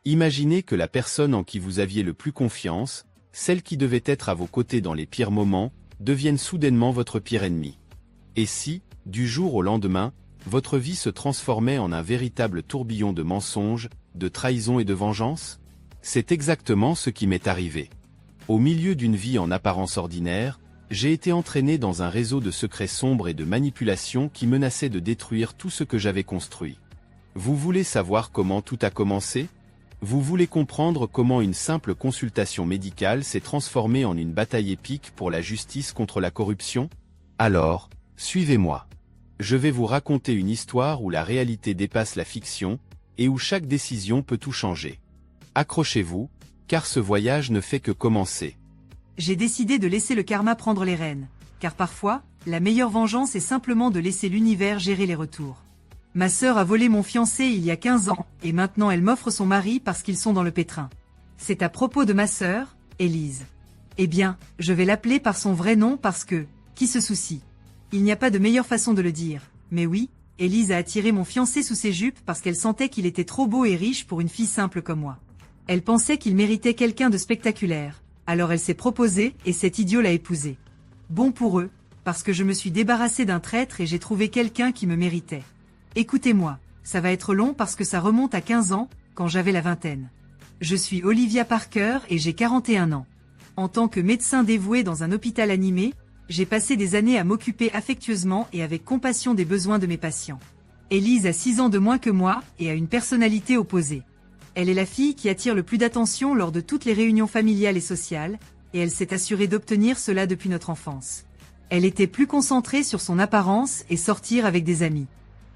Imaginez que la personne en qui vous aviez le plus confiance, celle qui devait être à vos côtés dans les pires moments, devienne soudainement votre pire ennemi. Et si, du jour au lendemain, votre vie se transformait en un véritable tourbillon de mensonges, de trahisons et de vengeance? C'est exactement ce qui m'est arrivé. Au milieu d'une vie en apparence ordinaire, j'ai été entraîné dans un réseau de secrets sombres et de manipulations qui menaçaient de détruire tout ce que j'avais construit. Vous voulez savoir comment tout a commencé? Vous voulez comprendre comment une simple consultation médicale s'est transformée en une bataille épique pour la justice contre la corruption? Alors, suivez-moi. Je vais vous raconter une histoire où la réalité dépasse la fiction, et où chaque décision peut tout changer. Accrochez-vous, car ce voyage ne fait que commencer. J'ai décidé de laisser le karma prendre les rênes, car parfois, la meilleure vengeance est simplement de laisser l'univers gérer les retours. Ma sœur a volé mon fiancé il y a 15 ans, et maintenant elle m'offre son mari parce qu'ils sont dans le pétrin. C'est à propos de ma sœur, Élise. Eh bien, je vais l'appeler par son vrai nom parce que, qui se soucie? Il n'y a pas de meilleure façon de le dire, mais oui, Élise a attiré mon fiancé sous ses jupes parce qu'elle sentait qu'il était trop beau et riche pour une fille simple comme moi. Elle pensait qu'il méritait quelqu'un de spectaculaire, alors elle s'est proposée et cet idiot l'a épousé. Bon pour eux, parce que je me suis débarrassée d'un traître et j'ai trouvé quelqu'un qui me méritait. Écoutez-moi, ça va être long parce que ça remonte à 15 ans, quand j'avais la vingtaine. Je suis Olivia Parker et j'ai 41 ans. En tant que médecin dévoué dans un hôpital animé, j'ai passé des années à m'occuper affectueusement et avec compassion des besoins de mes patients. Élise a 6 ans de moins que moi et a une personnalité opposée. Elle est la fille qui attire le plus d'attention lors de toutes les réunions familiales et sociales, et elle s'est assurée d'obtenir cela depuis notre enfance. Elle était plus concentrée sur son apparence et sortir avec des amis.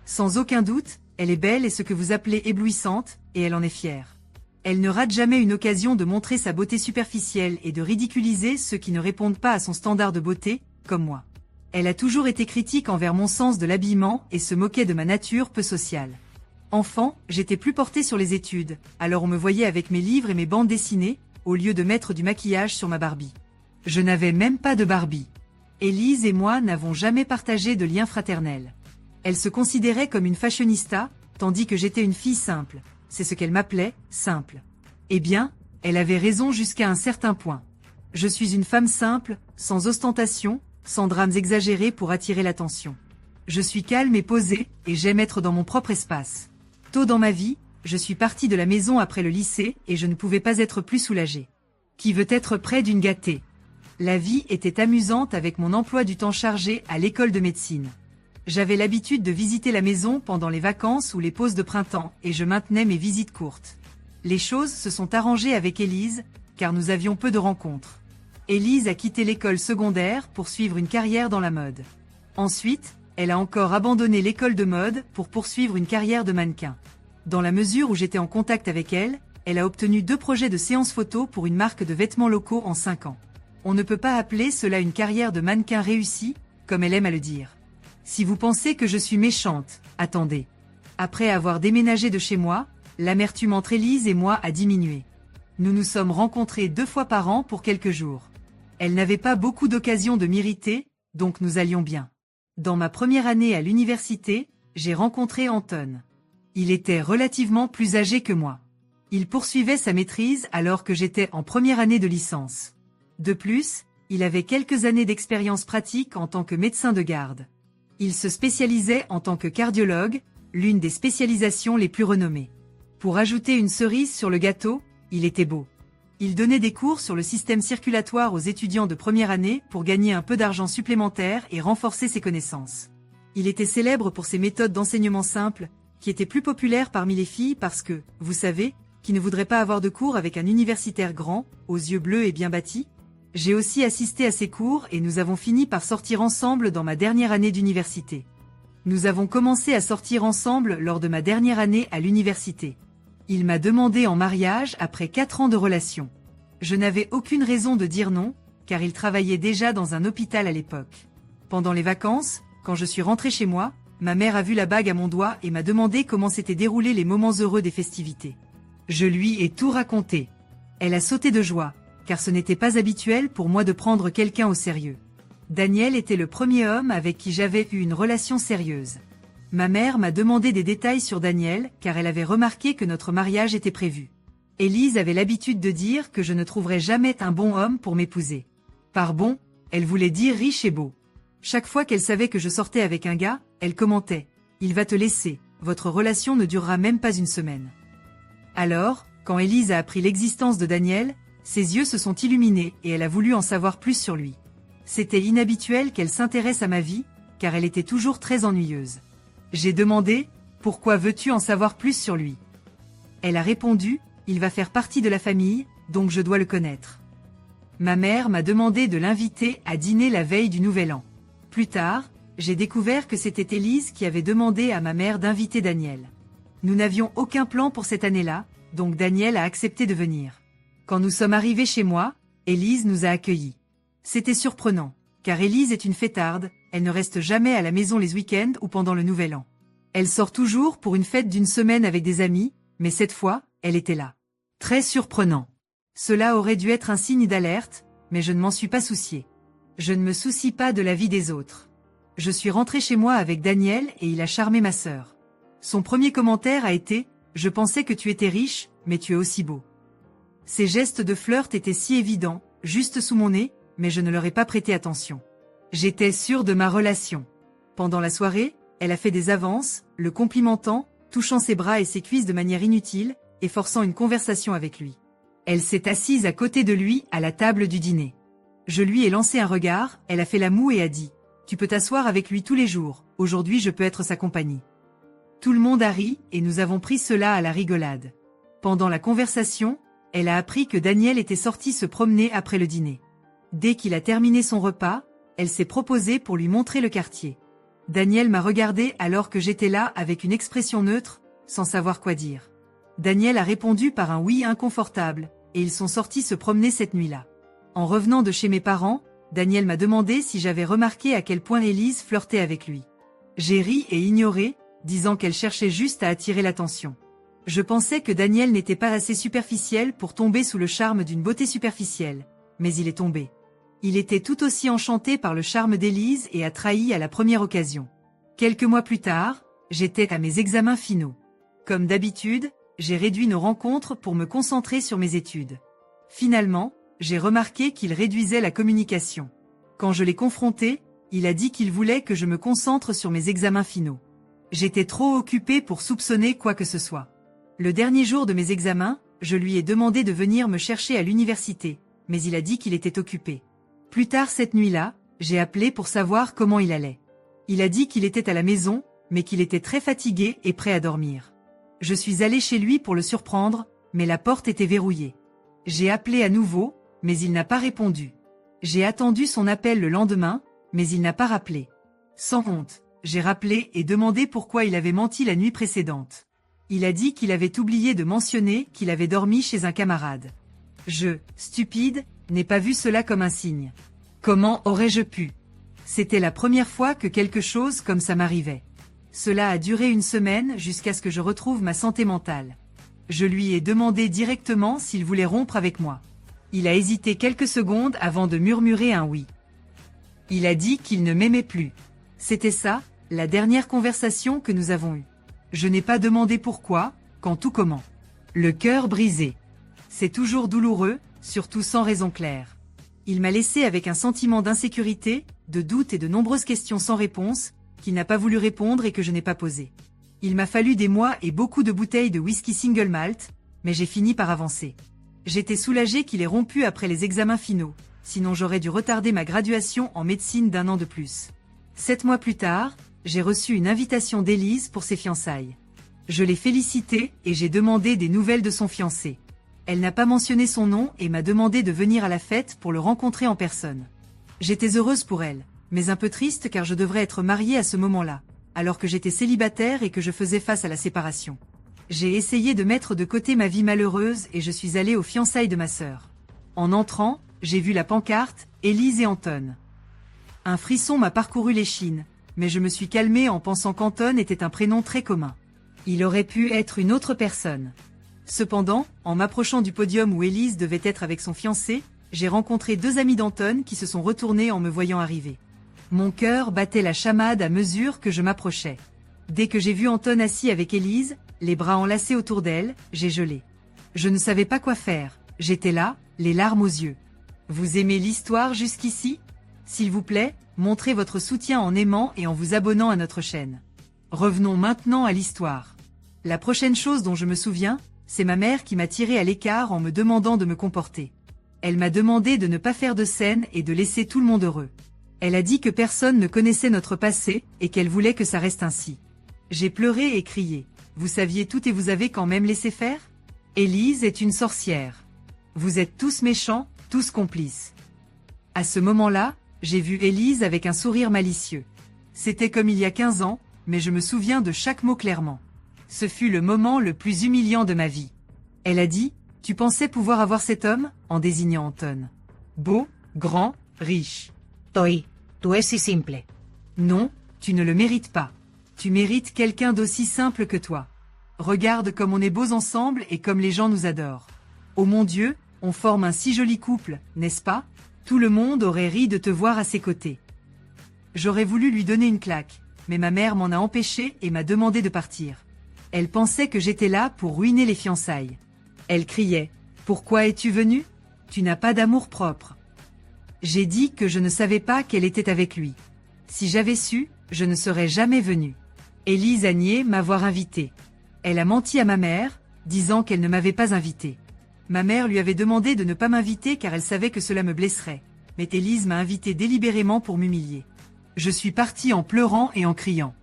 Sans aucun doute, elle est belle et ce que vous appelez éblouissante, et elle en est fière. Elle ne rate jamais une occasion de montrer sa beauté superficielle et de ridiculiser ceux qui ne répondent pas à son standard de beauté, comme moi. Elle a toujours été critique envers mon sens de l'habillement et se moquait de ma nature peu sociale. Enfant, j'étais plus portée sur les études, alors on me voyait avec mes livres et mes bandes dessinées, au lieu de mettre du maquillage sur ma Barbie. Je n'avais même pas de Barbie. Élise et moi n'avons jamais partagé de lien fraternel. Elle se considérait comme une fashionista, tandis que j'étais une fille simple. C'est ce qu'elle m'appelait, simple. Eh bien, elle avait raison jusqu'à un certain point. Je suis une femme simple, sans ostentation, sans drames exagérés pour attirer l'attention. Je suis calme et posée, et j'aime être dans mon propre espace. Tôt dans ma vie, je suis partie de la maison après le lycée et je ne pouvais pas être plus soulagée. Qui veut être près d'une gâtée? La vie était amusante avec mon emploi du temps chargé à l'école de médecine. J'avais l'habitude de visiter la maison pendant les vacances ou les pauses de printemps et je maintenais mes visites courtes. Les choses se sont arrangées avec Élise, car nous avions peu de rencontres. Élise a quitté l'école secondaire pour suivre une carrière dans la mode. Ensuite, elle a encore abandonné l'école de mode pour poursuivre une carrière de mannequin. Dans la mesure où j'étais en contact avec elle, elle a obtenu 2 projets de séances photo pour une marque de vêtements locaux en 5 ans. On ne peut pas appeler cela une carrière de mannequin réussie, comme elle aime à le dire. Si vous pensez que je suis méchante, attendez. Après avoir déménagé de chez moi, l'amertume entre Élise et moi a diminué. Nous nous sommes rencontrés 2 fois par an pour quelques jours. Elle n'avait pas beaucoup d'occasions de m'irriter, donc nous allions bien. Dans ma première année à l'université, j'ai rencontré Anton. Il était relativement plus âgé que moi. Il poursuivait sa maîtrise alors que j'étais en première année de licence. De plus, il avait quelques années d'expérience pratique en tant que médecin de garde. Il se spécialisait en tant que cardiologue, l'une des spécialisations les plus renommées. Pour ajouter une cerise sur le gâteau, il était beau. Il donnait des cours sur le système circulatoire aux étudiants de première année pour gagner un peu d'argent supplémentaire et renforcer ses connaissances. Il était célèbre pour ses méthodes d'enseignement simples, qui étaient plus populaires parmi les filles parce que, vous savez, qui ne voudrait pas avoir de cours avec un universitaire grand, aux yeux bleus et bien bâti? J'ai aussi assisté à ses cours et nous avons fini par sortir ensemble dans ma dernière année d'université. Nous avons commencé à sortir ensemble lors de ma dernière année à l'université. Il m'a demandé en mariage après 4 ans de relation. Je n'avais aucune raison de dire non, car il travaillait déjà dans un hôpital à l'époque. Pendant les vacances, quand je suis rentrée chez moi, ma mère a vu la bague à mon doigt et m'a demandé comment s'étaient déroulés les moments heureux des festivités. Je lui ai tout raconté. Elle a sauté de joie, car ce n'était pas habituel pour moi de prendre quelqu'un au sérieux. Daniel était le premier homme avec qui j'avais eu une relation sérieuse. Ma mère m'a demandé des détails sur Daniel, car elle avait remarqué que notre mariage était prévu. Élise avait l'habitude de dire que je ne trouverais jamais un bon homme pour m'épouser. Par bon, elle voulait dire riche et beau. Chaque fois qu'elle savait que je sortais avec un gars, elle commentait « Il va te laisser, votre relation ne durera même pas une semaine ». Alors, quand Élise a appris l'existence de Daniel, ses yeux se sont illuminés et elle a voulu en savoir plus sur lui. C'était inhabituel qu'elle s'intéresse à ma vie, car elle était toujours très ennuyeuse. J'ai demandé « Pourquoi veux-tu en savoir plus sur lui ?» Elle a répondu « Il va faire partie de la famille, donc je dois le connaître ». Ma mère m'a demandé de l'inviter à dîner la veille du Nouvel An. Plus tard, j'ai découvert que c'était Élise qui avait demandé à ma mère d'inviter Daniel. Nous n'avions aucun plan pour cette année-là, donc Daniel a accepté de venir. Quand nous sommes arrivés chez moi, Élise nous a accueillis. C'était surprenant, car Élise est une fêtarde, elle ne reste jamais à la maison les week-ends ou pendant le Nouvel An. Elle sort toujours pour une fête d'une semaine avec des amis, mais cette fois, elle était là. Très surprenant. Cela aurait dû être un signe d'alerte, mais je ne m'en suis pas soucié. Je ne me soucie pas de la vie des autres. Je suis rentrée chez moi avec Daniel et il a charmé ma sœur. Son premier commentaire a été « Je pensais que tu étais riche, mais tu es aussi beau ». Ses gestes de flirt étaient si évidents, juste sous mon nez, mais je ne leur ai pas prêté attention. J'étais sûre de ma relation. Pendant la soirée, elle a fait des avances, le complimentant, touchant ses bras et ses cuisses de manière inutile, et forçant une conversation avec lui. Elle s'est assise à côté de lui à la table du dîner. Je lui ai lancé un regard, elle a fait la moue et a dit « Tu peux t'asseoir avec lui tous les jours, aujourd'hui je peux être sa compagnie ». Tout le monde a ri et nous avons pris cela à la rigolade. Pendant la conversation, elle a appris que Daniel était sorti se promener après le dîner. Dès qu'il a terminé son repas, elle s'est proposée pour lui montrer le quartier. Daniel m'a regardé alors que j'étais là avec une expression neutre, sans savoir quoi dire. Daniel a répondu par un oui inconfortable, et ils sont sortis se promener cette nuit-là. En revenant de chez mes parents, Daniel m'a demandé si j'avais remarqué à quel point Élise flirtait avec lui. J'ai ri et ignoré, disant qu'elle cherchait juste à attirer l'attention. Je pensais que Daniel n'était pas assez superficiel pour tomber sous le charme d'une beauté superficielle, mais il est tombé. Il était tout aussi enchanté par le charme d'Élise et a trahi à la première occasion. Quelques mois plus tard, j'étais à mes examens finaux. Comme d'habitude, j'ai réduit nos rencontres pour me concentrer sur mes études. Finalement, j'ai remarqué qu'il réduisait la communication. Quand je l'ai confronté, il a dit qu'il voulait que je me concentre sur mes examens finaux. J'étais trop occupée pour soupçonner quoi que ce soit. Le dernier jour de mes examens, je lui ai demandé de venir me chercher à l'université, mais il a dit qu'il était occupé. Plus tard cette nuit-là, j'ai appelé pour savoir comment il allait. Il a dit qu'il était à la maison, mais qu'il était très fatigué et prêt à dormir. Je suis allée chez lui pour le surprendre, mais la porte était verrouillée. J'ai appelé à nouveau, mais il n'a pas répondu. J'ai attendu son appel le lendemain, mais il n'a pas rappelé. Sans honte, j'ai rappelé et demandé pourquoi il avait menti la nuit précédente. Il a dit qu'il avait oublié de mentionner qu'il avait dormi chez un camarade. Je, stupide, n'ai pas vu cela comme un signe. Comment aurais-je pu? C'était la première fois que quelque chose comme ça m'arrivait. Cela a duré une semaine jusqu'à ce que je retrouve ma santé mentale. Je lui ai demandé directement s'il voulait rompre avec moi. Il a hésité quelques secondes avant de murmurer un oui. Il a dit qu'il ne m'aimait plus. C'était ça, la dernière conversation que nous avons eue. Je n'ai pas demandé pourquoi, quand tout comment. Le cœur brisé. C'est toujours douloureux, surtout sans raison claire. Il m'a laissé avec un sentiment d'insécurité, de doute et de nombreuses questions sans réponse, qu'il n'a pas voulu répondre et que je n'ai pas posées. Il m'a fallu des mois et beaucoup de bouteilles de whisky single malt, mais j'ai fini par avancer. J'étais soulagée qu'il ait rompu après les examens finaux, sinon j'aurais dû retarder ma graduation en médecine d'1 an de plus. 7 mois plus tard, j'ai reçu une invitation d'Élise pour ses fiançailles. Je l'ai félicitée et j'ai demandé des nouvelles de son fiancé. Elle n'a pas mentionné son nom et m'a demandé de venir à la fête pour le rencontrer en personne. J'étais heureuse pour elle, mais un peu triste car je devrais être mariée à ce moment-là, alors que j'étais célibataire et que je faisais face à la séparation. J'ai essayé de mettre de côté ma vie malheureuse et je suis allée aux fiançailles de ma sœur. En entrant, j'ai vu la pancarte « Élise et Anton ». Un frisson m'a parcouru l'échine, mais je me suis calmée en pensant qu'Anton était un prénom très commun. Il aurait pu être une autre personne. Cependant, en m'approchant du podium où Élise devait être avec son fiancé, j'ai rencontré 2 amis d'Anton qui se sont retournés en me voyant arriver. Mon cœur battait la chamade à mesure que je m'approchais. Dès que j'ai vu Anton assis avec Élise, les bras enlacés autour d'elle, j'ai gelé. Je ne savais pas quoi faire, j'étais là, les larmes aux yeux. Vous aimez l'histoire jusqu'ici? S'il vous plaît, montrez votre soutien en aimant et en vous abonnant à notre chaîne. Revenons maintenant à l'histoire. La prochaine chose dont je me souviens, c'est ma mère qui m'a tiré à l'écart en me demandant de me comporter. Elle m'a demandé de ne pas faire de scène et de laisser tout le monde heureux. Elle a dit que personne ne connaissait notre passé et qu'elle voulait que ça reste ainsi. J'ai pleuré et crié. Vous saviez tout et vous avez quand même laissé faire? Élise est une sorcière. Vous êtes tous méchants, tous complices. À ce moment-là, j'ai vu Élise avec un sourire malicieux. C'était comme il y a 15 ans, mais je me souviens de chaque mot clairement. Ce fut le moment le plus humiliant de ma vie. Elle a dit, « Tu pensais pouvoir avoir cet homme ?» en désignant Anton. Beau, grand, riche. Toi, tu es si simple. Non, tu ne le mérites pas. Tu mérites quelqu'un d'aussi simple que toi. Regarde comme on est beaux ensemble et comme les gens nous adorent. Oh mon Dieu, on forme un si joli couple, n'est-ce pas? Tout le monde aurait ri de te voir à ses côtés. J'aurais voulu lui donner une claque, mais ma mère m'en a empêché et m'a demandé de partir. Elle pensait que j'étais là pour ruiner les fiançailles. Elle criait, « Pourquoi es-tu venu? Tu n'as pas d'amour propre. » J'ai dit que je ne savais pas qu'elle était avec lui. Si j'avais su, je ne serais jamais venue. Élise a nié m'avoir invitée. Elle a menti à ma mère, disant qu'elle ne m'avait pas invitée. Ma mère lui avait demandé de ne pas m'inviter car elle savait que cela me blesserait. Mais Élise m'a invitée délibérément pour m'humilier. Je suis partie en pleurant et en criant.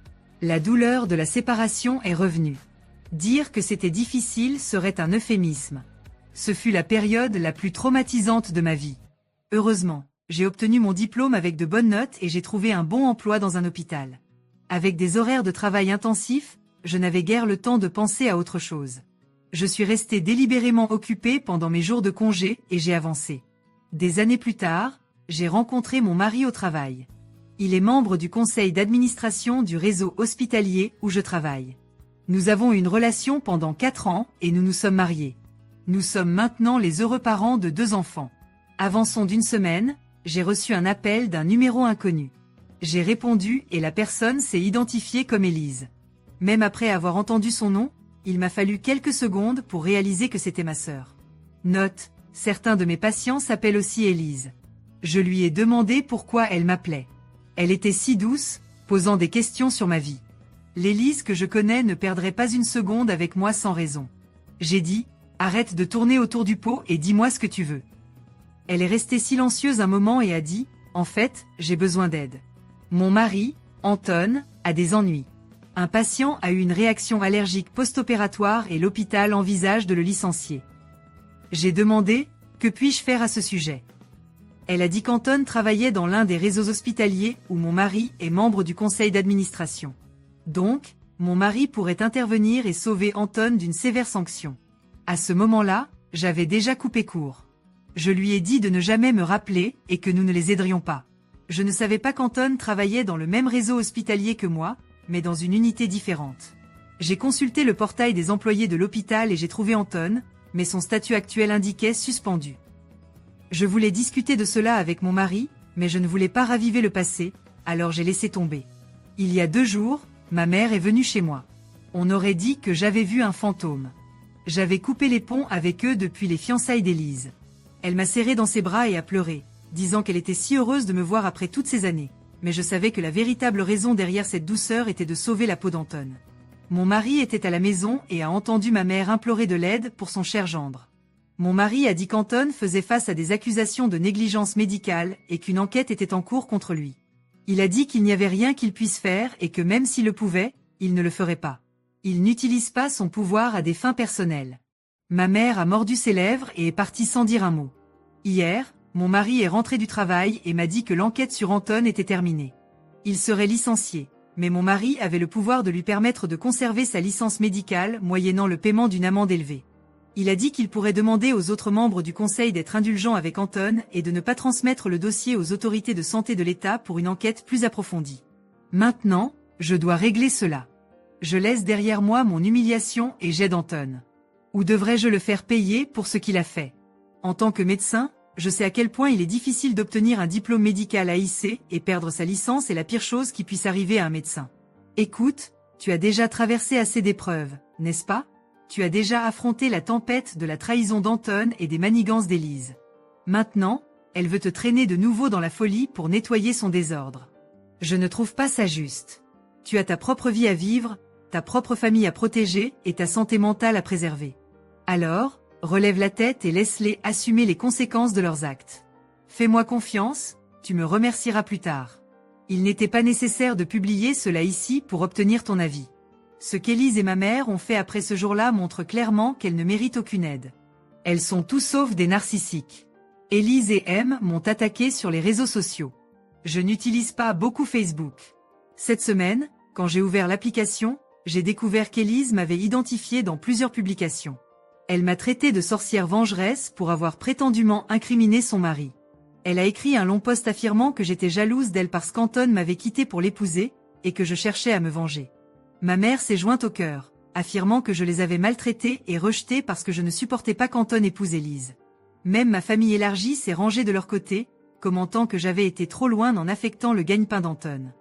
La douleur de la séparation est revenue. Dire que c'était difficile serait un euphémisme. Ce fut la période la plus traumatisante de ma vie. Heureusement, j'ai obtenu mon diplôme avec de bonnes notes et j'ai trouvé un bon emploi dans un hôpital. Avec des horaires de travail intensifs, je n'avais guère le temps de penser à autre chose. Je suis restée délibérément occupée pendant mes jours de congé et j'ai avancé. Des années plus tard, j'ai rencontré mon mari au travail. Il est membre du conseil d'administration du réseau hospitalier où je travaille. Nous avons eu une relation pendant 4 ans et nous nous sommes mariés. Nous sommes maintenant les heureux parents de 2 enfants. Avançons d'une semaine, j'ai reçu un appel d'un numéro inconnu. J'ai répondu et la personne s'est identifiée comme Élise. Même après avoir entendu son nom, il m'a fallu quelques secondes pour réaliser que c'était ma sœur. Note, certains de mes patients s'appellent aussi Élise. Je lui ai demandé pourquoi elle m'appelait. Elle était si douce, posant des questions sur ma vie. L'Élise que je connais ne perdrait pas une seconde avec moi sans raison. J'ai dit, arrête de tourner autour du pot et dis-moi ce que tu veux. Elle est restée silencieuse un moment et a dit, en fait, j'ai besoin d'aide. Mon mari, Anton, a des ennuis. Un patient a eu une réaction allergique post-opératoire et l'hôpital envisage de le licencier. J'ai demandé, que puis-je faire à ce sujet? Elle a dit qu'Anton travaillait dans l'un des réseaux hospitaliers où mon mari est membre du conseil d'administration. Donc, mon mari pourrait intervenir et sauver Anton d'une sévère sanction. À ce moment-là, j'avais déjà coupé court. Je lui ai dit de ne jamais me rappeler et que nous ne les aiderions pas. Je ne savais pas qu'Anton travaillait dans le même réseau hospitalier que moi, mais dans une unité différente. J'ai consulté le portail des employés de l'hôpital et j'ai trouvé Anton, mais son statut actuel indiquait suspendu. Je voulais discuter de cela avec mon mari, mais je ne voulais pas raviver le passé, alors j'ai laissé tomber. Il y a 2 jours, ma mère est venue chez moi. On aurait dit que j'avais vu un fantôme. J'avais coupé les ponts avec eux depuis les fiançailles d'Élise. Elle m'a serré dans ses bras et a pleuré, disant qu'elle était si heureuse de me voir après toutes ces années. Mais je savais que la véritable raison derrière cette douceur était de sauver la peau d'Anton. Mon mari était à la maison et a entendu ma mère implorer de l'aide pour son cher gendre. Mon mari a dit qu'Anton faisait face à des accusations de négligence médicale et qu'une enquête était en cours contre lui. Il a dit qu'il n'y avait rien qu'il puisse faire et que même s'il le pouvait, il ne le ferait pas. Il n'utilise pas son pouvoir à des fins personnelles. Ma mère a mordu ses lèvres et est partie sans dire un mot. Hier, mon mari est rentré du travail et m'a dit que l'enquête sur Anton était terminée. Il serait licencié, mais mon mari avait le pouvoir de lui permettre de conserver sa licence médicale moyennant le paiement d'une amende élevée. Il a dit qu'il pourrait demander aux autres membres du conseil d'être indulgents avec Anton et de ne pas transmettre le dossier aux autorités de santé de l'État pour une enquête plus approfondie. Maintenant, je dois régler cela. Je laisse derrière moi mon humiliation et j'aide Anton. Ou devrais-je le faire payer pour ce qu'il a fait? En tant que médecin, je sais à quel point il est difficile d'obtenir un diplôme médical AIC et perdre sa licence est la pire chose qui puisse arriver à un médecin. Écoute, tu as déjà traversé assez d'épreuves, n'est-ce pas? tu as déjà affronté la tempête de la trahison d'Anton et des manigances d'Élise. Maintenant, elle veut te traîner de nouveau dans la folie pour nettoyer son désordre. Je ne trouve pas ça juste. Tu as ta propre vie à vivre, ta propre famille à protéger et ta santé mentale à préserver. Alors, relève la tête et laisse-les assumer les conséquences de leurs actes. Fais-moi confiance, tu me remercieras plus tard. Il n'était pas nécessaire de publier cela ici pour obtenir ton avis. Ce qu'Élise et ma mère ont fait après ce jour-là montre clairement qu'elles ne méritent aucune aide. Elles sont tout sauf des narcissiques. Élise et M m'ont attaqué sur les réseaux sociaux. Je n'utilise pas beaucoup Facebook. Cette semaine, quand j'ai ouvert l'application, j'ai découvert qu'Élise m'avait identifié dans plusieurs publications. Elle m'a traité de sorcière vengeresse pour avoir prétendument incriminé son mari. Elle a écrit un long post affirmant que j'étais jalouse d'elle parce qu'Anton m'avait quitté pour l'épouser, et que je cherchais à me venger. Ma mère s'est jointe au cœur, affirmant que je les avais maltraités et rejetés parce que je ne supportais pas qu'Anton épouse Élise. Même ma famille élargie s'est rangée de leur côté, commentant que j'avais été trop loin en affectant le gagne-pain d'Anton.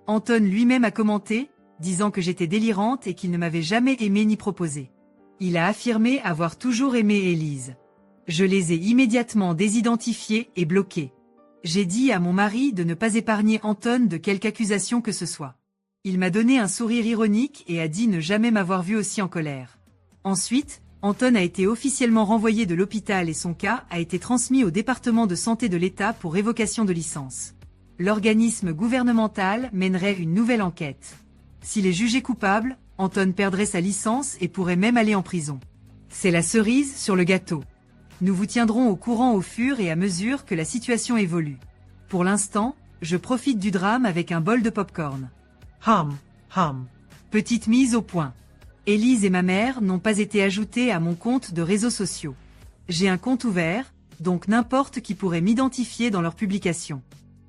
Anton lui-même a commenté, disant que j'étais délirante et qu'il ne m'avait jamais aimée ni proposé. Il a affirmé avoir toujours aimé Élise. Je les ai immédiatement désidentifiés et bloqués. J'ai dit à mon mari de ne pas épargner Anton de quelque accusation que ce soit. Il m'a donné un sourire ironique et a dit ne jamais m'avoir vu aussi en colère. Ensuite, Anton a été officiellement renvoyé de l'hôpital et son cas a été transmis au département de santé de l'État pour révocation de licence. L'organisme gouvernemental mènerait une nouvelle enquête. S'il est jugé coupable, Anton perdrait sa licence et pourrait même aller en prison. C'est la cerise sur le gâteau. Nous vous tiendrons au courant au fur et à mesure que la situation évolue. Pour l'instant, je profite du drame avec un bol de popcorn. Petite mise au point. Élise et ma mère n'ont pas été ajoutées à mon compte de réseaux sociaux. J'ai un compte ouvert, donc n'importe qui pourrait m'identifier dans leurs publications.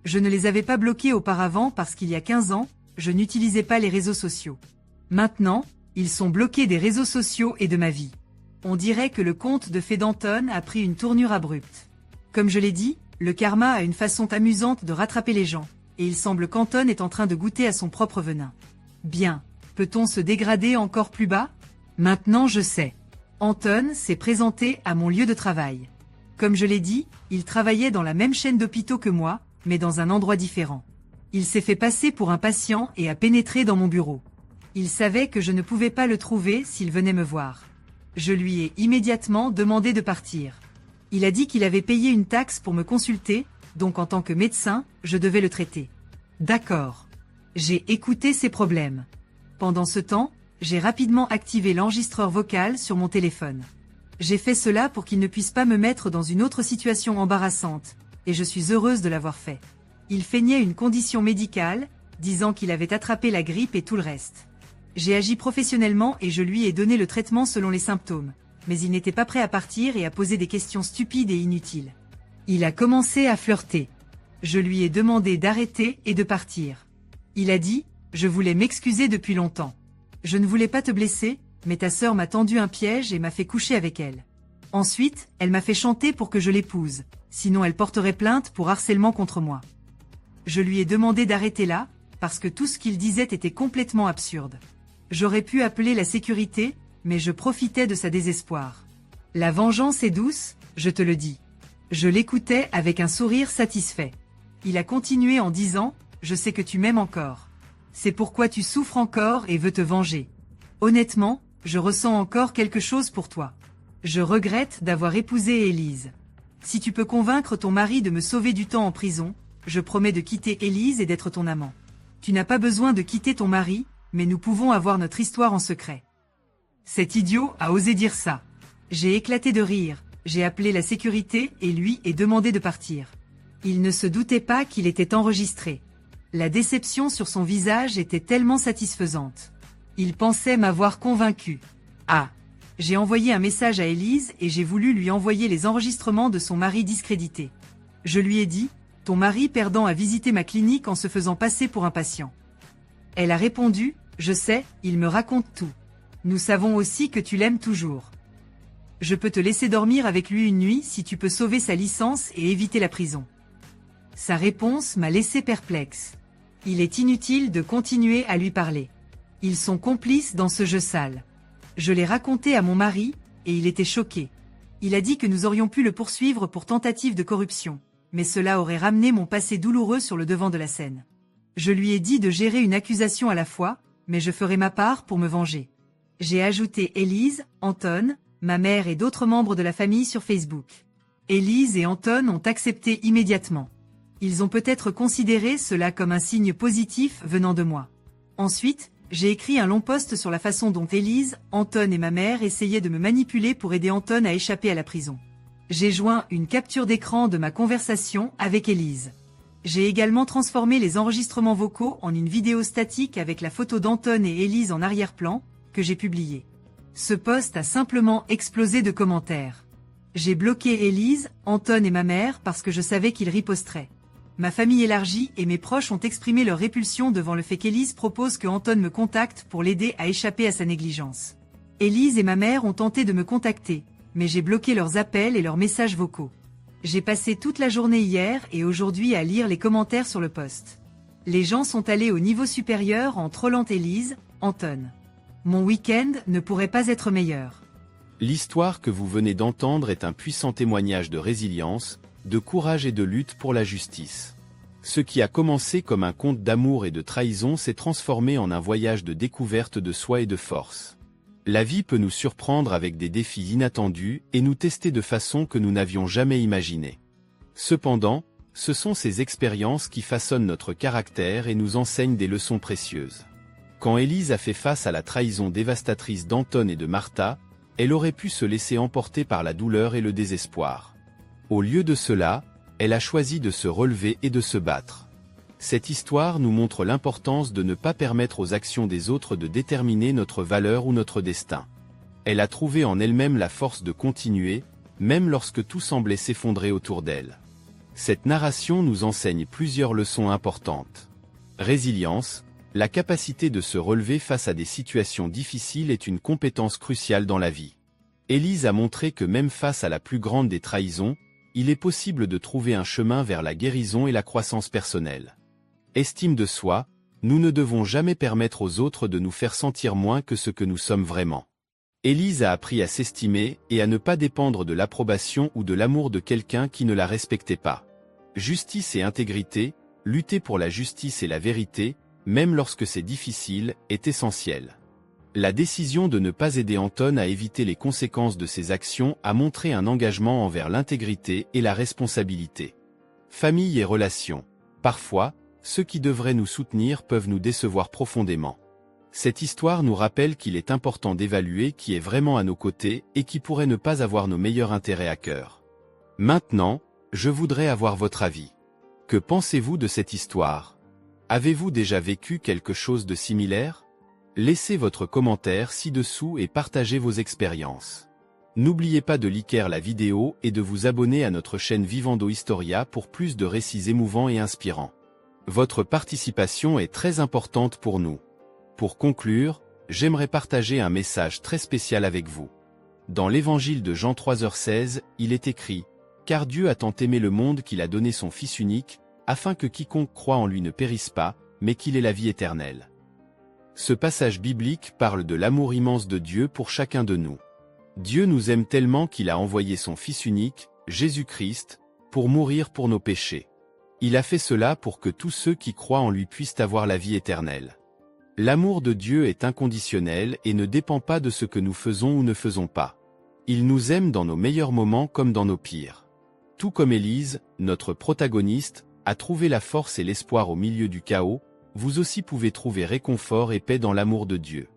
Je ne les avais pas bloqués auparavant parce qu'il y a 15 ans, je n'utilisais pas les réseaux sociaux. Maintenant, ils sont bloqués des réseaux sociaux et de ma vie. On dirait que le conte de fées d'Anton a pris une tournure abrupte. Comme je l'ai dit, le karma a une façon amusante de rattraper les gens, et il semble qu'Anton est en train de goûter à son propre venin. Bien. Peut-on se dégrader encore plus bas? Maintenant je sais. Anton s'est présenté à mon lieu de travail. Comme je l'ai dit, il travaillait dans la même chaîne d'hôpitaux que moi, mais dans un endroit différent. Il s'est fait passer pour un patient et a pénétré dans mon bureau. Il savait que je ne pouvais pas le trouver s'il venait me voir. Je lui ai immédiatement demandé de partir. Il a dit qu'il avait payé une taxe pour me consulter, donc en tant que médecin, je devais le traiter. D'accord. J'ai écouté ses problèmes. Pendant ce temps, j'ai rapidement activé l'enregistreur vocal sur mon téléphone. J'ai fait cela pour qu'il ne puisse pas me mettre dans une autre situation embarrassante, et je suis heureuse de l'avoir fait. Il feignait une condition médicale, disant qu'il avait attrapé la grippe et tout le reste. J'ai agi professionnellement et je lui ai donné le traitement selon les symptômes, mais il n'était pas prêt à partir et à poser des questions stupides et inutiles. Il a commencé à flirter. Je lui ai demandé d'arrêter et de partir. Il a dit: je voulais m'excuser depuis longtemps. Je ne voulais pas te blesser, mais ta sœur m'a tendu un piège et m'a fait coucher avec elle. Ensuite, elle m'a fait chanter pour que je l'épouse, sinon elle porterait plainte pour harcèlement contre moi. Je lui ai demandé d'arrêter là, parce que tout ce qu'il disait était complètement absurde. J'aurais pu appeler la sécurité, mais je profitais de sa désespoir. La vengeance est douce, je te le dis. Je l'écoutais avec un sourire satisfait. Il a continué en disant: je sais que tu m'aimes encore. C'est pourquoi tu souffres encore et veux te venger. Honnêtement, je ressens encore quelque chose pour toi. Je regrette d'avoir épousé Élise. Si tu peux convaincre ton mari de me sauver du temps en prison, je promets de quitter Élise et d'être ton amant. Tu n'as pas besoin de quitter ton mari, mais nous pouvons avoir notre histoire en secret. Cet idiot a osé dire ça. J'ai éclaté de rire, j'ai appelé la sécurité et lui ai demandé de partir. Il ne se doutait pas qu'il était enregistré. La déception sur son visage était tellement satisfaisante. Il pensait m'avoir convaincu. Ah! J'ai envoyé un message à Élise et j'ai voulu lui envoyer les enregistrements de son mari discrédité. Je lui ai dit: ton mari perdant a visité ma clinique en se faisant passer pour un patient. Elle a répondu: je sais, il me raconte tout. Nous savons aussi que tu l'aimes toujours. Je peux te laisser dormir avec lui une nuit si tu peux sauver sa licence et éviter la prison. Sa réponse m'a laissé perplexe. Il est inutile de continuer à lui parler. Ils sont complices dans ce jeu sale. Je l'ai raconté à mon mari, et il était choqué. Il a dit que nous aurions pu le poursuivre pour tentative de corruption, mais cela aurait ramené mon passé douloureux sur le devant de la scène. Je lui ai dit de gérer une accusation à la fois, mais je ferai ma part pour me venger. J'ai ajouté Élise, Anton, ma mère et d'autres membres de la famille sur Facebook. Élise et Anton ont accepté immédiatement. Ils ont peut-être considéré cela comme un signe positif venant de moi. Ensuite, j'ai écrit un long post sur la façon dont Élise, Anton et ma mère essayaient de me manipuler pour aider Anton à échapper à la prison. J'ai joint une capture d'écran de ma conversation avec Élise. J'ai également transformé les enregistrements vocaux en une vidéo statique avec la photo d'Anton et Élise en arrière-plan, que j'ai publiée. Ce post a simplement explosé de commentaires. J'ai bloqué Élise, Anton et ma mère parce que je savais qu'ils riposteraient. Ma famille élargie et mes proches ont exprimé leur répulsion devant le fait qu'Élise propose que Anton me contacte pour l'aider à échapper à sa négligence. Élise et ma mère ont tenté de me contacter, mais j'ai bloqué leurs appels et leurs messages vocaux. J'ai passé toute la journée hier et aujourd'hui à lire les commentaires sur le post. Les gens sont allés au niveau supérieur en trollant Élise, Anton. Mon week-end ne pourrait pas être meilleur. L'histoire que vous venez d'entendre est un puissant témoignage de résilience, de courage et de lutte pour la justice. Ce qui a commencé comme un conte d'amour et de trahison s'est transformé en un voyage de découverte de soi et de force. La vie peut nous surprendre avec des défis inattendus et nous tester de façon que nous n'avions jamais imaginée. Cependant, ce sont ces expériences qui façonnent notre caractère et nous enseignent des leçons précieuses. Quand Élise a fait face à la trahison dévastatrice d'Anton et de Martha, elle aurait pu se laisser emporter par la douleur et le désespoir. Au lieu de cela, elle a choisi de se relever et de se battre. Cette histoire nous montre l'importance de ne pas permettre aux actions des autres de déterminer notre valeur ou notre destin. Elle a trouvé en elle-même la force de continuer, même lorsque tout semblait s'effondrer autour d'elle. Cette narration nous enseigne plusieurs leçons importantes. Résilience, la capacité de se relever face à des situations difficiles est une compétence cruciale dans la vie. Élise a montré que même face à la plus grande des trahisons, il est possible de trouver un chemin vers la guérison et la croissance personnelle. Estime de soi, nous ne devons jamais permettre aux autres de nous faire sentir moins que ce que nous sommes vraiment. Élise a appris à s'estimer et à ne pas dépendre de l'approbation ou de l'amour de quelqu'un qui ne la respectait pas. Justice et intégrité, lutter pour la justice et la vérité, même lorsque c'est difficile, est essentiel. La décision de ne pas aider Anton à éviter les conséquences de ses actions a montré un engagement envers l'intégrité et la responsabilité. Famille et relations. Parfois, ceux qui devraient nous soutenir peuvent nous décevoir profondément. Cette histoire nous rappelle qu'il est important d'évaluer qui est vraiment à nos côtés et qui pourrait ne pas avoir nos meilleurs intérêts à cœur. Maintenant, je voudrais avoir votre avis. Que pensez-vous de cette histoire? Avez-vous déjà vécu quelque chose de similaire? Laissez votre commentaire ci-dessous et partagez vos expériences. N'oubliez pas de liker la vidéo et de vous abonner à notre chaîne Vivando Historia pour plus de récits émouvants et inspirants. Votre participation est très importante pour nous. Pour conclure, j'aimerais partager un message très spécial avec vous. Dans l'évangile de Jean 3h16, il est écrit « Car Dieu a tant aimé le monde qu'il a donné son Fils unique, afin que quiconque croit en lui ne périsse pas, mais qu'il ait la vie éternelle. » Ce passage biblique parle de l'amour immense de Dieu pour chacun de nous. Dieu nous aime tellement qu'il a envoyé son Fils unique, Jésus-Christ, pour mourir pour nos péchés. Il a fait cela pour que tous ceux qui croient en lui puissent avoir la vie éternelle. L'amour de Dieu est inconditionnel et ne dépend pas de ce que nous faisons ou ne faisons pas. Il nous aime dans nos meilleurs moments comme dans nos pires. Tout comme Élise, notre protagoniste, a trouvé la force et l'espoir au milieu du chaos, vous aussi pouvez trouver réconfort et paix dans l'amour de Dieu.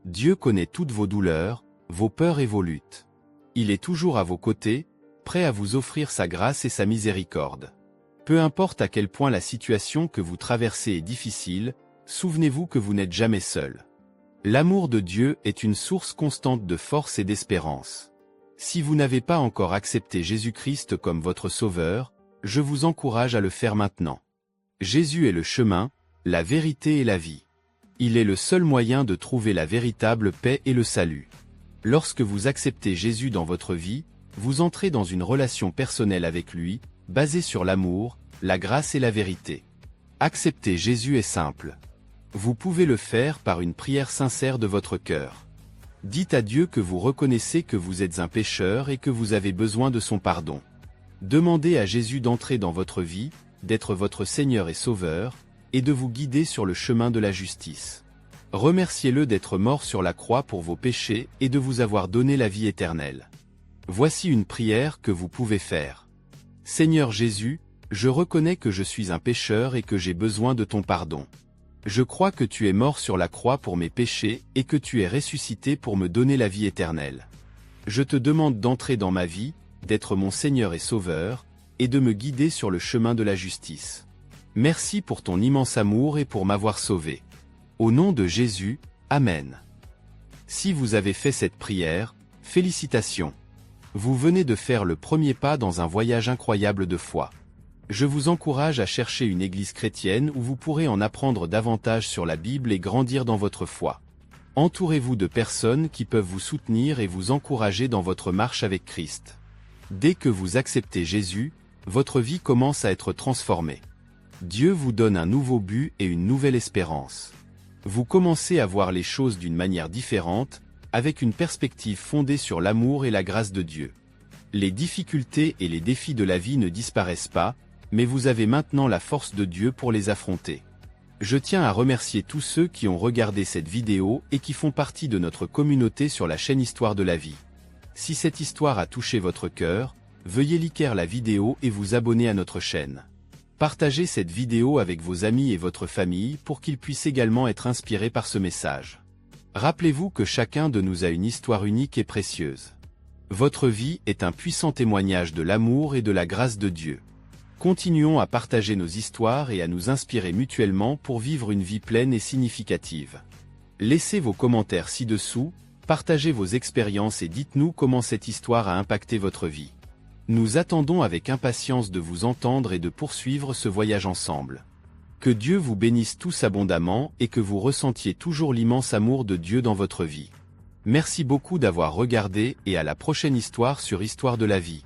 Dieu connaît toutes vos douleurs, vos peurs et vos luttes. Il est toujours à vos côtés, prêt à vous offrir sa grâce et sa miséricorde. Peu importe à quel point la situation que vous traversez est difficile, souvenez-vous que vous n'êtes jamais seul. L'amour de Dieu est une source constante de force et d'espérance. Si vous n'avez pas encore accepté Jésus-Christ comme votre Sauveur, je vous encourage à le faire maintenant. Jésus est le chemin, la vérité et la vie. Il est le seul moyen de trouver la véritable paix et le salut. Lorsque vous acceptez Jésus dans votre vie, vous entrez dans une relation personnelle avec lui, basée sur l'amour, la grâce et la vérité. Accepter Jésus est simple. Vous pouvez le faire par une prière sincère de votre cœur. Dites à Dieu que vous reconnaissez que vous êtes un pécheur et que vous avez besoin de son pardon. Demandez à Jésus d'entrer dans votre vie, d'être votre Seigneur et Sauveur, et de vous guider sur le chemin de la justice. Remerciez-le d'être mort sur la croix pour vos péchés et de vous avoir donné la vie éternelle. Voici une prière que vous pouvez faire. Seigneur Jésus, je reconnais que je suis un pécheur et que j'ai besoin de ton pardon. Je crois que tu es mort sur la croix pour mes péchés et que tu es ressuscité pour me donner la vie éternelle. Je te demande d'entrer dans ma vie, d'être mon Seigneur et Sauveur, et de me guider sur le chemin de la justice. Merci pour ton immense amour et pour m'avoir sauvé. Au nom de Jésus, Amen. Si vous avez fait cette prière, félicitations. Vous venez de faire le premier pas dans un voyage incroyable de foi. Je vous encourage à chercher une église chrétienne où vous pourrez en apprendre davantage sur la Bible et grandir dans votre foi. Entourez-vous de personnes qui peuvent vous soutenir et vous encourager dans votre marche avec Christ. Dès que vous acceptez Jésus, votre vie commence à être transformée. Dieu vous donne un nouveau but et une nouvelle espérance. Vous commencez à voir les choses d'une manière différente, avec une perspective fondée sur l'amour et la grâce de Dieu. Les difficultés et les défis de la vie ne disparaissent pas, mais vous avez maintenant la force de Dieu pour les affronter. Je tiens à remercier tous ceux qui ont regardé cette vidéo et qui font partie de notre communauté sur la chaîne Histoire de la vie. Si cette histoire a touché votre cœur, veuillez liker la vidéo et vous abonner à notre chaîne. Partagez cette vidéo avec vos amis et votre famille pour qu'ils puissent également être inspirés par ce message. Rappelez-vous que chacun de nous a une histoire unique et précieuse. Votre vie est un puissant témoignage de l'amour et de la grâce de Dieu. Continuons à partager nos histoires et à nous inspirer mutuellement pour vivre une vie pleine et significative. Laissez vos commentaires ci-dessous, partagez vos expériences et dites-nous comment cette histoire a impacté votre vie. Nous attendons avec impatience de vous entendre et de poursuivre ce voyage ensemble. Que Dieu vous bénisse tous abondamment et que vous ressentiez toujours l'immense amour de Dieu dans votre vie. Merci beaucoup d'avoir regardé et à la prochaine histoire sur Histoire de la vie.